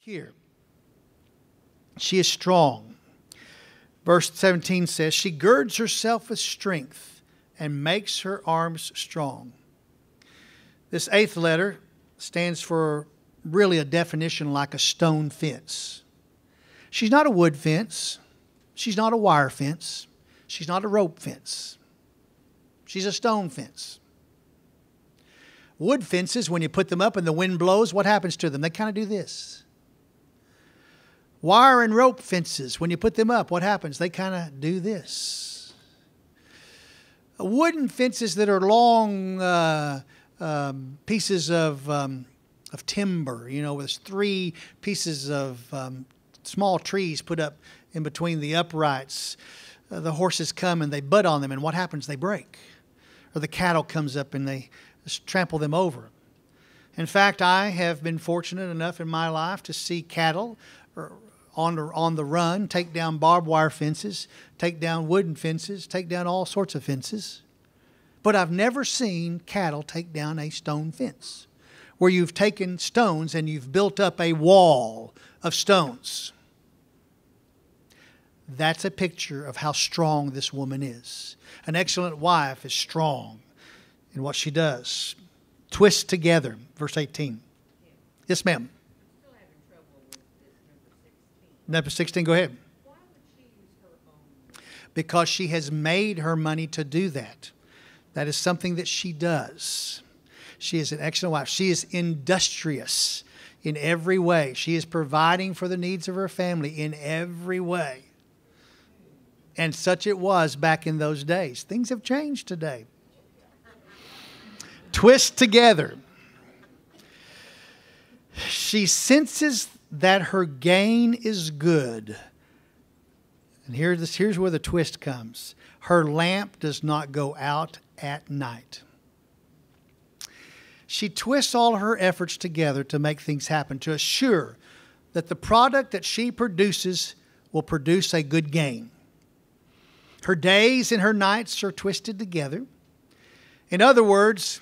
Here, she is strong. Verse 17 says, she girds herself with strength and makes her arms strong. This 8th letter stands for really a definition like a stone fence. She's not a wood fence. She's not a wire fence. She's not a rope fence. She's a stone fence. Wood fences, when you put them up and the wind blows, what happens to them? They kind of do this. Wire and rope fences, when you put them up, what happens? They kind of do this. Wooden fences that are long pieces of timber, with 3 pieces of small trees put up in between the uprights. The horses come and they butt on them, and what happens? They break. Or the cattle comes up and they just trample them over. In fact, I have been fortunate enough in my life to see cattle on the run take down barbed wire fences, take down wooden fences, take down all sorts of fences. But I've never seen cattle take down a stone fence where you've taken stones and you've built up a wall of stones. That's a picture of how strong this woman is. An excellent wife is strong in what she does. Twist together, verse 18. Yes, ma'am. I'm still having trouble with this Number 16, go ahead. Why would she use her own money? Because she has made her money to do that. That is something that she does. She is an excellent wife. She is industrious in every way. She is providing for the needs of her family in every way. And such it was back in those days. Things have changed today. Twist together. She senses that her gain is good. And here's where the twist comes. Her lamp does not go out at night. She twists all her efforts together to make things happen, to assure that the product that she produces will produce a good gain. Her days and her nights are twisted together. In other words,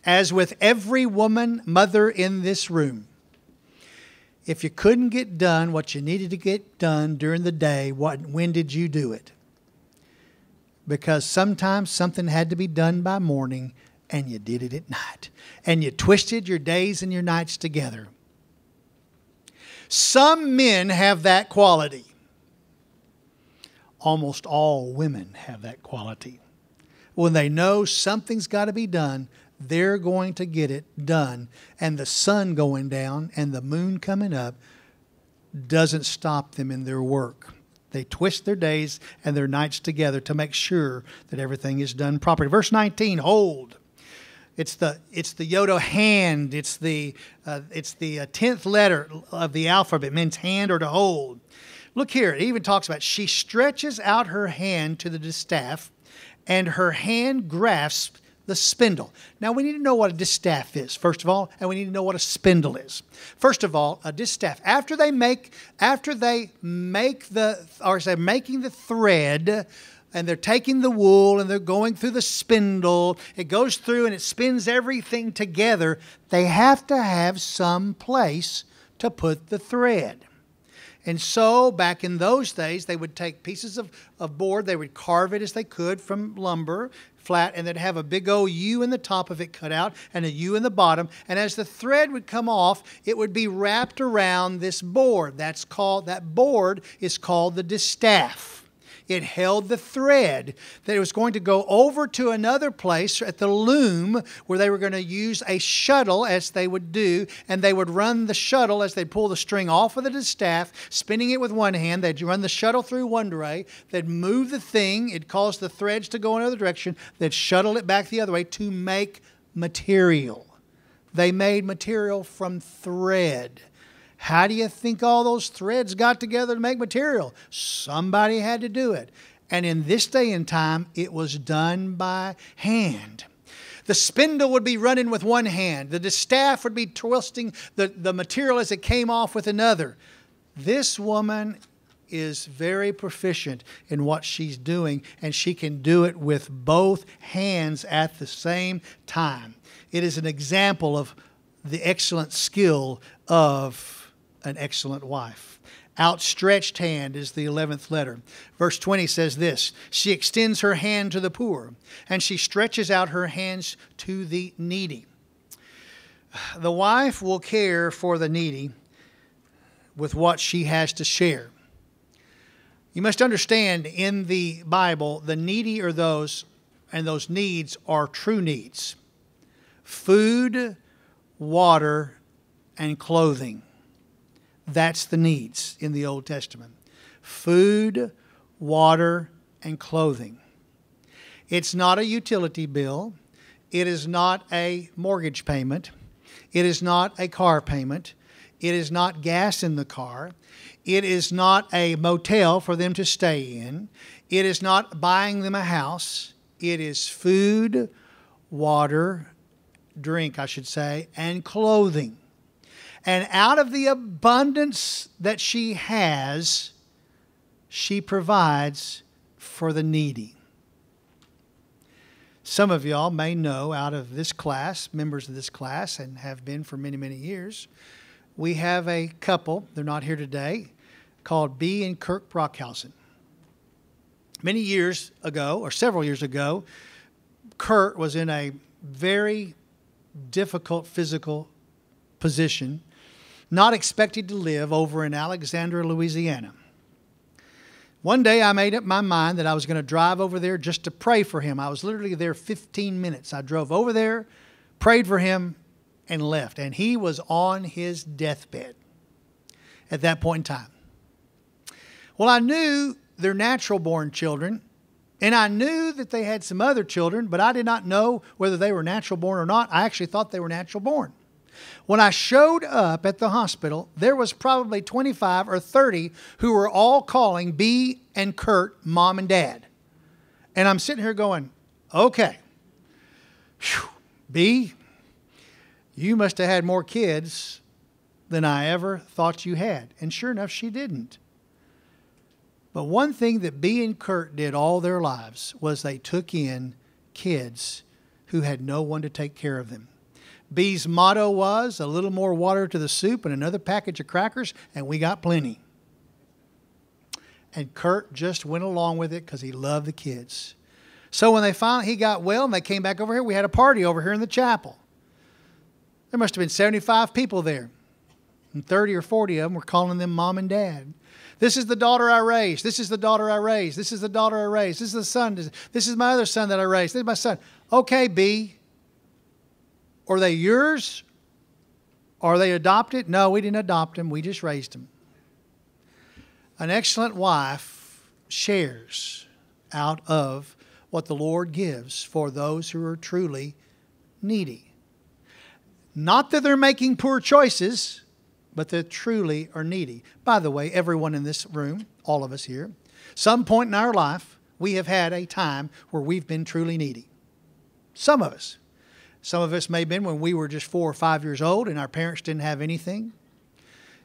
as with every woman, mother in this room, if you couldn't get done what you needed to get done during the day, when did you do it? Because sometimes something had to be done by morning and you did it at night. And you twisted your days and your nights together. Some men have that quality. Almost all women have that quality. When they know something's got to be done, they're going to get it done. And the sun going down and the moon coming up doesn't stop them in their work. They twist their days and their nights together to make sure that everything is done properly. Verse 19, hold. It's the Yoda hand. It's the 10th letter of the alphabet. It means hand or to hold. Look here. It even talks about she stretches out her hand to the distaff, and her hand grasps the spindle. Now we need to know what a distaff is, first of all, and we need to know what a spindle is. First of all, a distaff. After they make making the thread, and they're taking the wool and they're going through the spindle, it goes through and it spins everything together. They have to have some place to put the thread. And so back in those days, they would take pieces of board, they would carve it as they could from lumber, flat, and they'd have a big old U in the top of it cut out and a U in the bottom. And as the thread would come off, it would be wrapped around this board. That board is called the distaff. It held the thread that it was going to go over to another place at the loom where they were going to use a shuttle, as they would do, and they would run the shuttle as they pull the string off of the distaff, spinning it with one hand. They'd run the shuttle through one way. They'd move the thing. It'd cause the threads to go another direction. They'd shuttle it back the other way to make material. They made material from thread. How do you think all those threads got together to make material? Somebody had to do it. And in this day and time, it was done by hand. The spindle would be running with one hand. The distaff would be twisting the material as it came off with another. This woman is very proficient in what she's doing, and she can do it with both hands at the same time. It is an example of the excellent skill of an excellent wife. Outstretched hand is the 11th letter. Verse 20 says this, she extends her hand to the poor, and she stretches out her hands to the needy. The wife will care for the needy with what she has to share. You must understand, in the Bible, the needy are those, and those needs are true needs. Food, water, and clothing. That's the needs in the Old Testament. Food, water, and clothing. It's not a utility bill. It is not a mortgage payment. It is not a car payment. It is not gas in the car. It is not a motel for them to stay in. It is not buying them a house. It is food, water, drink, I should say, and clothing. And out of the abundance that she has, she provides for the needy. Some of y'all may know out of this class, members of this class, and have been for many, many years, we have a couple, they're not here today, called B and Kirk Brockhausen. Many years ago, or several years ago, Kurt was in a very difficult physical position, not expected to live over in Alexandria, Louisiana. One day I made up my mind that I was going to drive over there just to pray for him. I was literally there 15 minutes. I drove over there, prayed for him, and left. And he was on his deathbed at that point in time. Well, I knew they're natural-born children, and I knew that they had some other children, but I did not know whether they were natural-born or not. I actually thought they were natural-born. When I showed up at the hospital, there was probably 25 or 30 who were all calling B and Kurt mom and dad. And I'm sitting here going, okay, whew, B, you must have had more kids than I ever thought you had. And sure enough, she didn't. But one thing that B and Kurt did all their lives was they took in kids who had no one to take care of them. B's motto was a little more water to the soup and another package of crackers, and we got plenty. And Kurt just went along with it because he loved the kids. So when he got well and they came back over here, we had a party over here in the chapel. There must have been 75 people there. And 30 or 40 of them were calling them mom and dad. This is the daughter I raised. This is the daughter I raised. This is the daughter I raised. This is the son. This is my other son that I raised. This is my son. Okay, B. Are they yours? Are they adopted? No, we didn't adopt them. We just raised them. An excellent wife shares out of what the Lord gives for those who are truly needy. Not that they're making poor choices, but they truly are needy. By the way, everyone in this room, all of us here, some point in our life, we have had a time where we've been truly needy. Some of us. Some of us may have been when we were just 4 or 5 years old and our parents didn't have anything.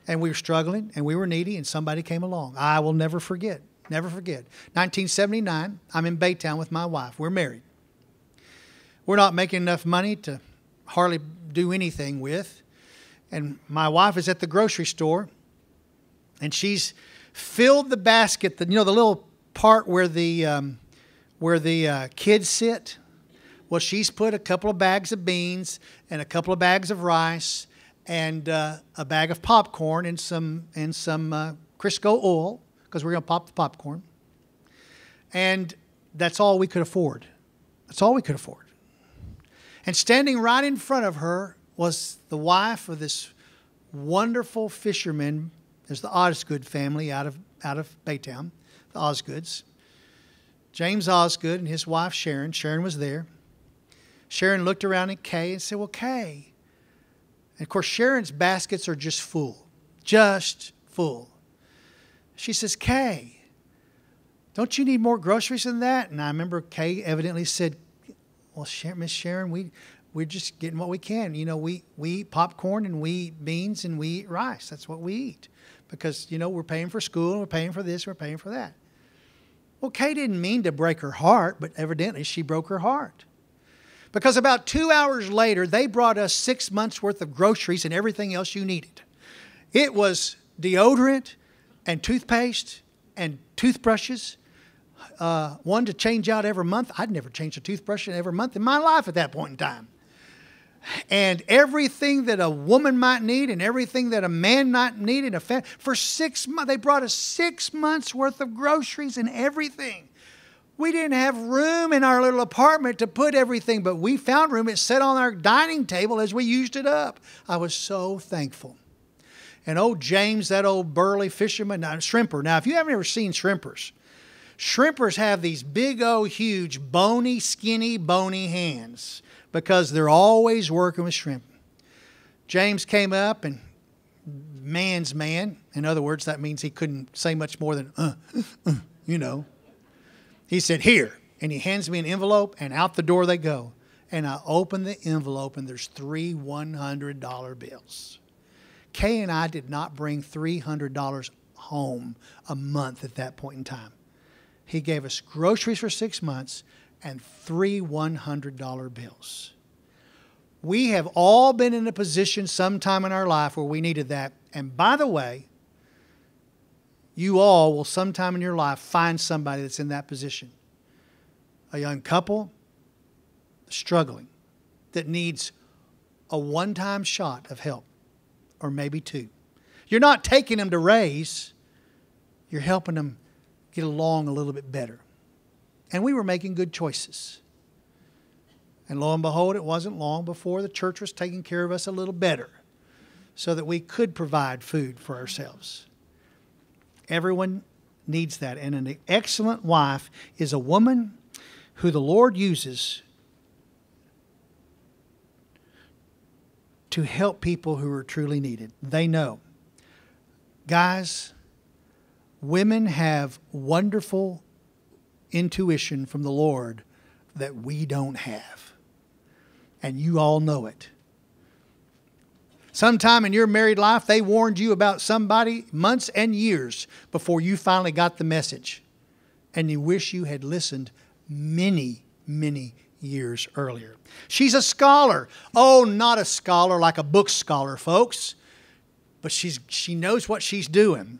And we were struggling and we were needy and somebody came along. I will never forget. Never forget. 1979, I'm in Baytown with my wife. We're married. We're not making enough money to hardly do anything with. And my wife is at the grocery store and she's filled the basket, the little part where the kids sit. Well, she's put a couple of bags of beans and a couple of bags of rice and a bag of popcorn and some Crisco oil because we're going to pop the popcorn. And that's all we could afford. That's all we could afford. And standing right in front of her was the wife of this wonderful fisherman. There's the Osgood family out of Baytown, the Osgoods. James Osgood and his wife Sharon. Sharon was there. Sharon looked around at Kay and said, well, Kay. And of course, Sharon's baskets are just full. Just full. She says, Kay, don't you need more groceries than that? And I remember Kay evidently said, well, Miss Sharon, we're just getting what we can. We eat popcorn and we eat beans and we eat rice. That's what we eat. Because, we're paying for school and we're paying for this, we're paying for that. Well, Kay didn't mean to break her heart, but evidently she broke her heart. Because about 2 hours later, they brought us 6 months' worth of groceries and everything else you needed. It was deodorant and toothpaste and toothbrushes. One to change out every month. I'd never changed a toothbrush every month in my life at that point in time. And everything that a woman might need and everything that a man might need in a family. For 6 months, they brought us 6 months worth of groceries and everything. We didn't have room in our little apartment to put everything, but we found room. It sat on our dining table as we used it up. I was so thankful. And old James, that old burly fisherman, shrimper. Now, if you haven't ever seen shrimpers, shrimpers have these big, old, huge, bony, skinny, bony hands because they're always working with shrimp. James came up and man's man. In other words, that means he couldn't say much more than, you know. He said, here. And he hands me an envelope, and out the door they go. And I open the envelope, and there's 3 $100 bills. Kay and I did not bring $300 home a month at that point in time. He gave us groceries for 6 months and 3 $100 bills. We have all been in a position sometime in our life where we needed that. And by the way, you all will sometime in your life find somebody that's in that position. A young couple struggling that needs a one-time shot of help, or maybe 2. You're not taking them to raise. You're helping them get along a little bit better. And we were making good choices. And lo and behold, it wasn't long before the church was taking care of us a little better so that we could provide food for ourselves. Everyone needs that. And an excellent wife is a woman who the Lord uses to help people who are truly needed. They know. Guys, women have wonderful intuition from the Lord that we don't have. And you all know it. Sometime in your married life, they warned you about somebody months and years before you finally got the message. And you wish you had listened many, many years earlier. She's a scholar. Oh, not a scholar like a book scholar, folks. But she knows what she's doing.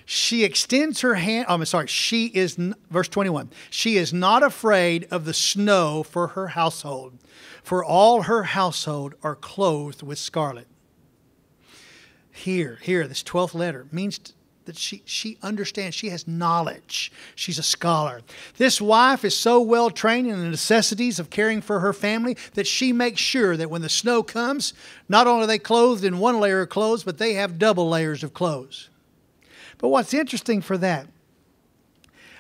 She extends her hand. Verse 21. She is not afraid of the snow for her household, for all her household are clothed with scarlet. Here, this 12th letter means that she understands. She has knowledge. She's a scholar. This wife is so well trained in the necessities of caring for her family that she makes sure that when the snow comes, not only are they clothed in one layer of clothes, but they have double layers of clothes. But what's interesting for that,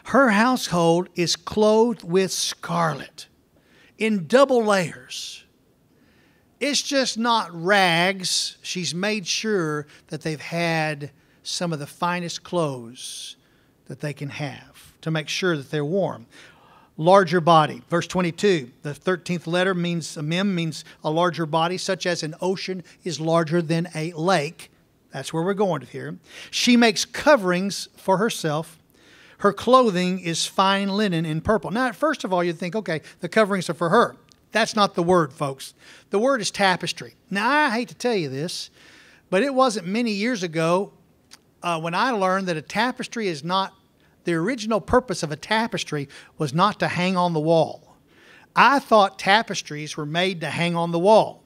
her household is clothed with scarlet in double layers. It's just not rags. She's made sure that they've had some of the finest clothes that they can have to make sure that they're warm. Larger body. Verse 22, the 13th letter means, mem means a larger body, such as an ocean is larger than a lake. That's where we're going here. She makes coverings for herself. Her clothing is fine linen in purple. Now, first of all, you'd think, okay, the coverings are for her. That's not the word, folks. The word is tapestry. Now, I hate to tell you this, but it wasn't many years ago when I learned that a tapestry is not, the original purpose of a tapestry was not to hang on the wall. I thought tapestries were made to hang on the wall.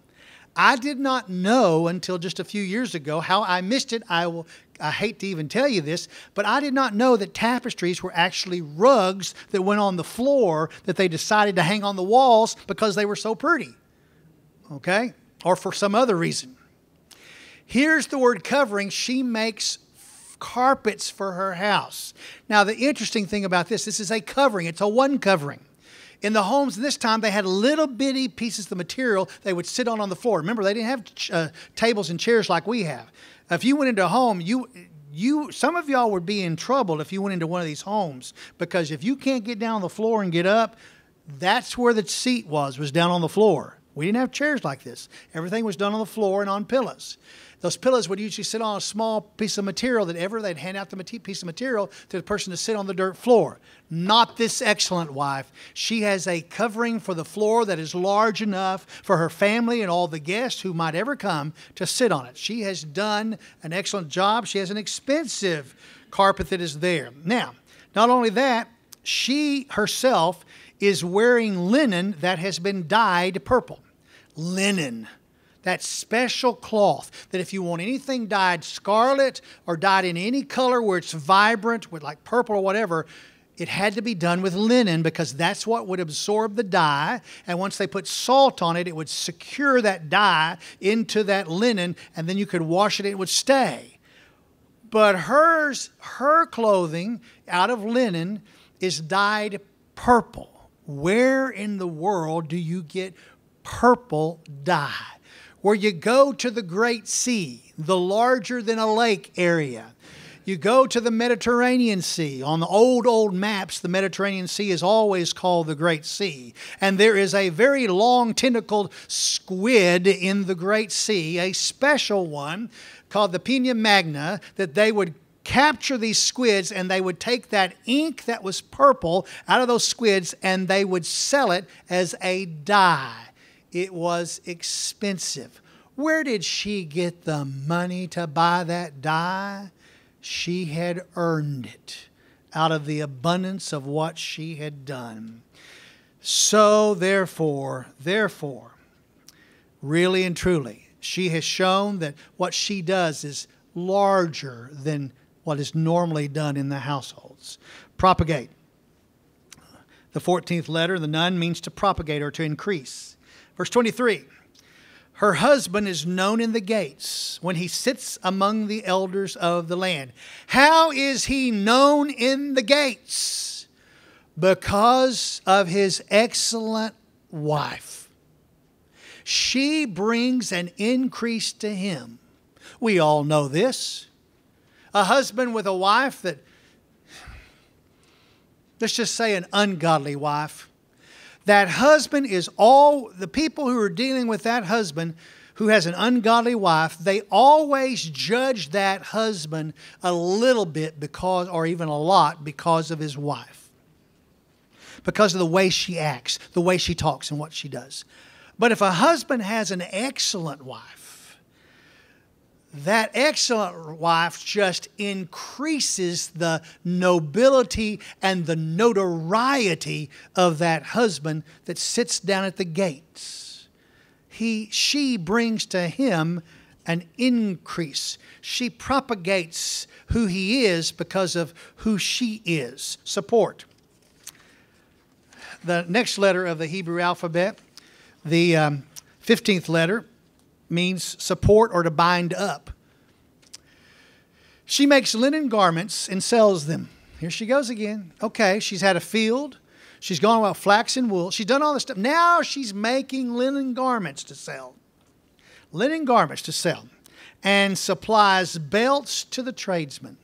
I did not know until just a few years ago how I missed it. I hate to even tell you this, but I did not know that tapestries were actually rugs that went on the floor that they decided to hang on the walls because they were so pretty. Okay? Or for some other reason. Here's the word covering. She makes carpets for her house. Now, the interesting thing about this is a covering. It's a one covering. In the homes this time, they had little bitty pieces of material they would sit on the floor. Remember, they didn't have tables and chairs like we have. If you went into a home, some of y'all would be in trouble if you went into one of these homes, because if you can't get down on the floor and get up, that's where the seat was down on the floor. We didn't have chairs like this. Everything was done on the floor and on pillows. Those pillows would usually sit on a small piece of material they'd hand out the piece of material to the person to sit on the dirt floor. Not this excellent wife. She has a covering for the floor that is large enough for her family and all the guests who might ever come to sit on it. She has done an excellent job. She has an expensive carpet that is there. Now, not only that, she herself is wearing linen that has been dyed purple. Linen. That special cloth that if you want anything dyed scarlet or dyed in any color where it's vibrant with like purple or whatever, it had to be done with linen because that's what would absorb the dye. And once they put salt on it, it would secure that dye into that linen, and then you could wash it, it would stay. But her clothing out of linen is dyed purple. Where in the world do you get purple dye? Where you go to the Great Sea, the larger than a lake area. You go to the Mediterranean Sea. On the old maps, the Mediterranean Sea is always called the Great Sea. And there is a very long tentacled squid in the Great Sea, a special one called the Pina magna, that they would capture these squids and they would take that ink that was purple out of those squids and they would sell it as a dye. It was expensive. Where did she get the money to buy that dye? She had earned it out of the abundance of what she had done. So therefore, really and truly, she has shown that what she does is larger than what is normally done in the households. Propagate. The 14th letter, the nun, means to propagate or to increase. Verse 23, her husband is known in the gates when he sits among the elders of the land. How is he known in the gates? Because of his excellent wife. She brings an increase to him. We all know this. A husband with a wife that, let's just say an ungodly wife. That husband is the people who are dealing with that husband who has an ungodly wife, they always judge that husband a little bit or even a lot because of his wife. Because of the way she acts, the way she talks and what she does. But if a husband has an excellent wife, that excellent wife just increases the nobility and the notoriety of that husband that sits down at the gates. She brings to him an increase. She propagates who he is because of who she is. Support. The next letter of the Hebrew alphabet, the 15th letter, means support or to bind up. She makes linen garments and sells them. Here she goes again. Okay, she's had a field. She's gone about flax and wool. She's done all this stuff. Now she's making linen garments to sell. Linen garments to sell. And supplies belts to the tradesmen.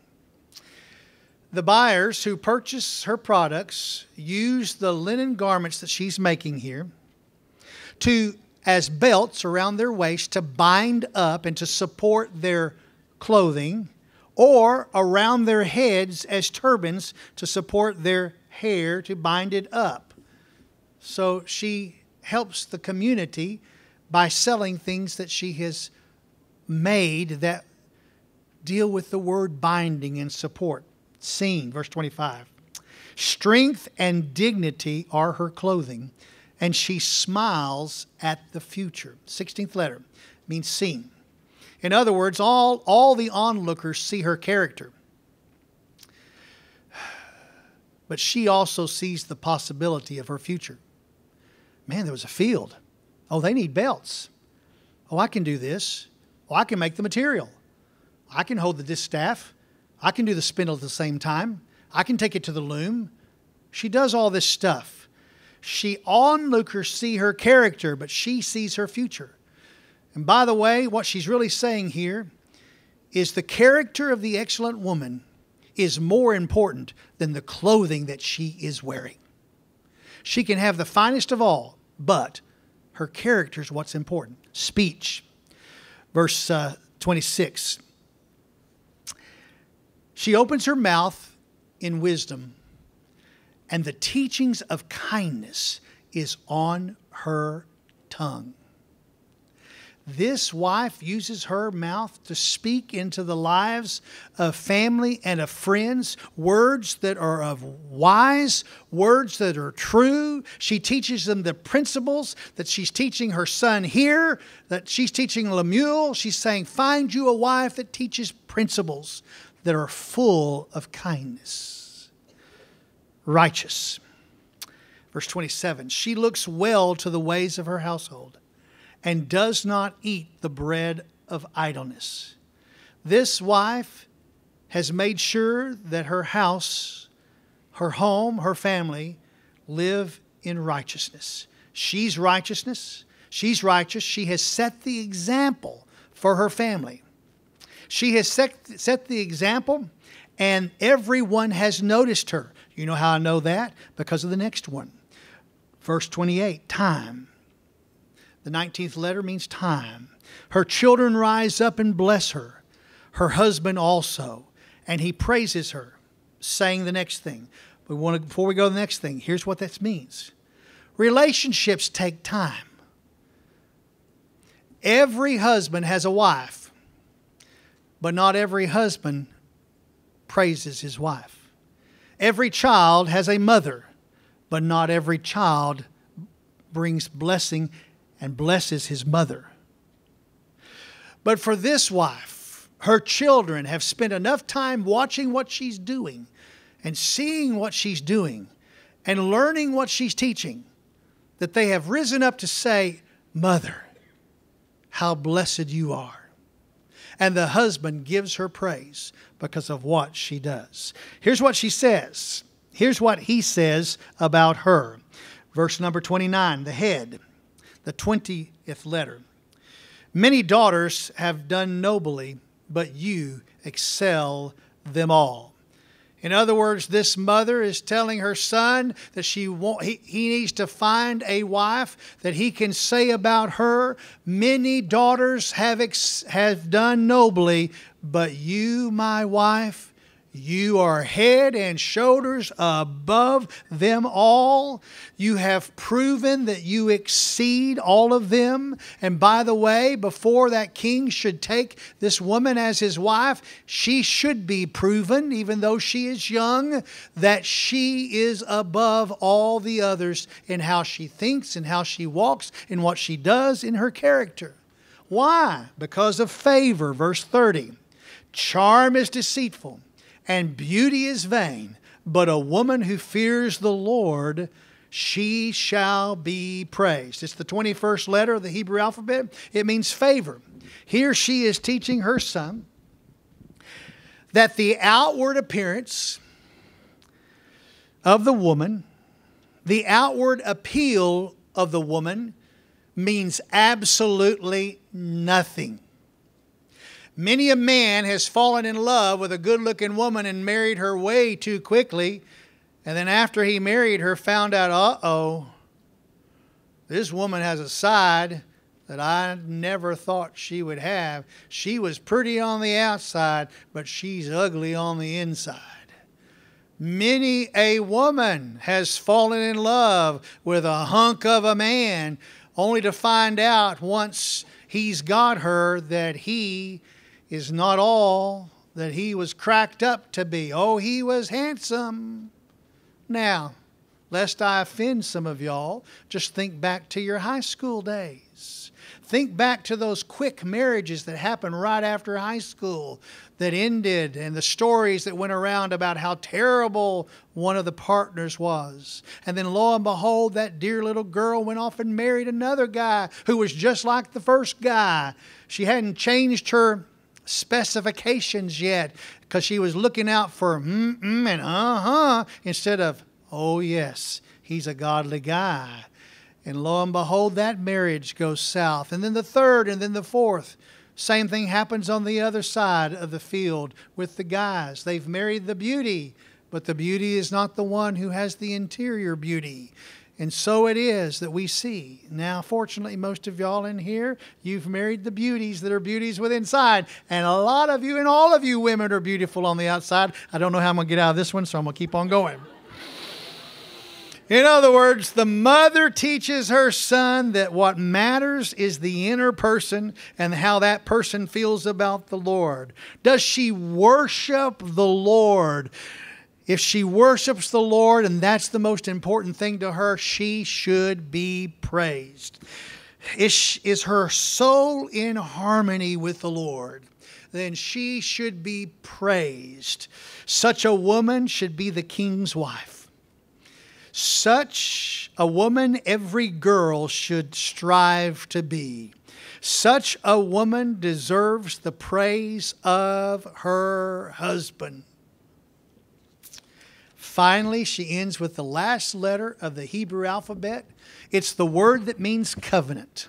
The buyers who purchase her products use the linen garments that she's making here as belts around their waist to bind up and to support their clothing, or around their heads as turbans to support their hair to bind it up. So she helps the community by selling things that she has made that deal with the word binding and support. Seen, verse 25. Strength and dignity are her clothing, and she smiles at the future. 16th letter means seen. In other words, all the onlookers see her character. But she also sees the possibility of her future. Man, there was a field. Oh, they need belts. Oh, I can do this. Oh, I can make the material. I can hold the distaff. I can do the spindle at the same time. I can take it to the loom. She does all this stuff. Onlookers see her character, but she sees her future. And by the way, what she's really saying here is the character of the excellent woman is more important than the clothing that she is wearing. She can have the finest of all, but her character is what's important. Speech. Verse 26. She opens her mouth in wisdom, and the teachings of kindness is on her tongue. This wife uses her mouth to speak into the lives of family and of friends, words that are of wise, words that are true. She teaches them the principles that she's teaching her son here, that she's teaching Lemuel. She's saying, find you a wife that teaches principles that are full of kindness. Righteous. Verse 27, she looks well to the ways of her household, and does not eat the bread of idleness. This wife has made sure that her house, her home, her family live in righteousness. She's righteousness. She's righteous. She has set the example for her family. She has set the example, and everyone has noticed her. You know how I know that? Because of the next one. Verse 28, time. The 19th letter means time. Her children rise up and bless her. Her husband also. And he praises her, saying the next thing. Before we go to the next thing, here's what that means. Relationships take time. Every husband has a wife, but not every husband praises his wife. Every child has a mother, but not every child brings blessing and blesses his mother. But for this wife, her children have spent enough time watching what she's doing and seeing what she's doing and learning what she's teaching that they have risen up to say, Mother, how blessed you are. And the husband gives her praise because of what she does. Here's what she says. Here's what he says about her. Verse number 29, the head. The 20th letter. Many daughters have done nobly, but you excel them all. In other words, this mother is telling her son that he needs to find a wife that he can say about her, many daughters have done nobly, but you, my wife, you are head and shoulders above them all. You have proven that you exceed all of them. And by the way, before that king should take this woman as his wife, she should be proven, even though she is young, that she is above all the others in how she thinks, in how she walks, in what she does, in her character. Why? Because of favor. Verse 30. Charm is deceitful, and beauty is vain, but a woman who fears the Lord, she shall be praised. It's the 21st letter of the Hebrew alphabet. It means favor. Here she is teaching her son that the outward appearance of the woman, the outward appeal of the woman, means absolutely nothing. Many a man has fallen in love with a good-looking woman and married her way too quickly. And then after he married her, found out, uh-oh, this woman has a side that I never thought she would have. She was pretty on the outside, but she's ugly on the inside. Many a woman has fallen in love with a hunk of a man, only to find out once he's got her that he is not all that he was cracked up to be. Oh, he was handsome. Now, lest I offend some of y'all, just think back to your high school days. Think back to those quick marriages that happened right after high school that ended, and the stories that went around about how terrible one of the partners was. And then lo and behold, that dear little girl went off and married another guy who was just like the first guy. She hadn't changed her specifications yet because she was looking out for and instead of, oh yes, he's a godly guy. And lo and behold, that marriage goes south. And then the third, and then the fourth. Same thing happens on the other side of the field with the guys. They've married the beauty, but the beauty is not the one who has the interior beauty. And so it is that we see. Now, fortunately, most of y'all in here, you've married the beauties that are beauties with inside. And a lot of you and all of you women are beautiful on the outside. I don't know how I'm going to get out of this one, so I'm going to keep on going. In other words, the mother teaches her son that what matters is the inner person and how that person feels about the Lord. Does she worship the Lord? If she worships the Lord, and that's the most important thing to her, she should be praised. Is her soul in harmony with the Lord? Then she should be praised. Such a woman should be the king's wife. Such a woman every girl should strive to be. Such a woman deserves the praise of her husband. Finally, she ends with the last letter of the Hebrew alphabet. It's the word that means covenant.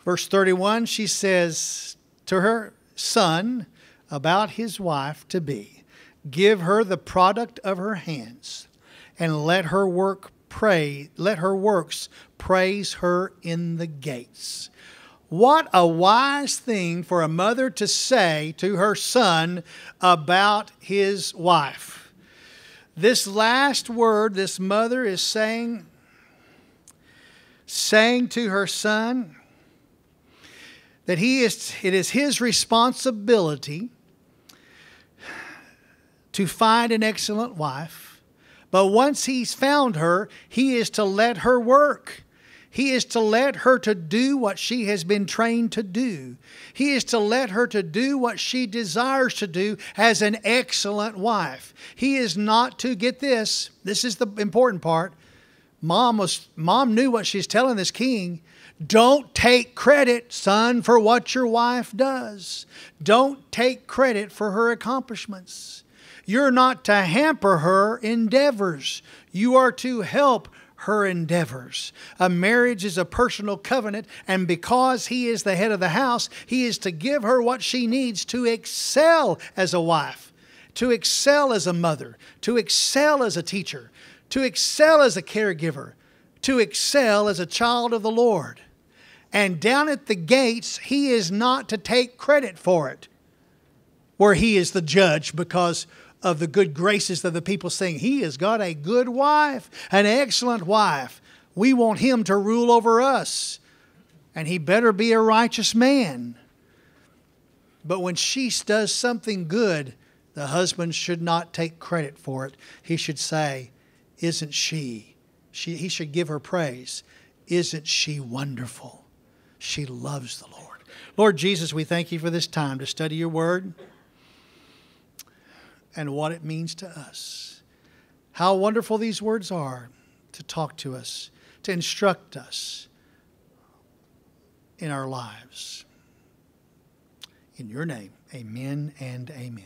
Verse 31, she says to her son about his wife to be, give her the product of her hands, and let her works praise her in the gates. What a wise thing for a mother to say to her son about his wife. This last word, this mother is saying to her son that it is his responsibility to find an excellent wife. But once he's found her, he is to let her work. He is to let her to do what she has been trained to do. He is to let her to do what she desires to do as an excellent wife. He is not to, get this is the important part. Mom knew what she's telling this king. Don't take credit, son, for what your wife does. Don't take credit for her accomplishments. You're not to hamper her endeavors. You are to help her endeavors. A marriage is a personal covenant, and because he is the head of the house, he is to give her what she needs to excel as a wife, to excel as a mother, to excel as a teacher, to excel as a caregiver, to excel as a child of the Lord. And down at the gates, he is not to take credit for it, where he is the judge because of the good graces of the people, saying, he has got a good wife, an excellent wife. We want him to rule over us, and he better be a righteous man. But when she does something good, the husband should not take credit for it. He should say, isn't she? He should give her praise. Isn't she wonderful? She loves the Lord. Lord Jesus, we thank you for this time to study your word and what it means to us. How wonderful these words are to talk to us, to instruct us in our lives. In your name, amen and amen.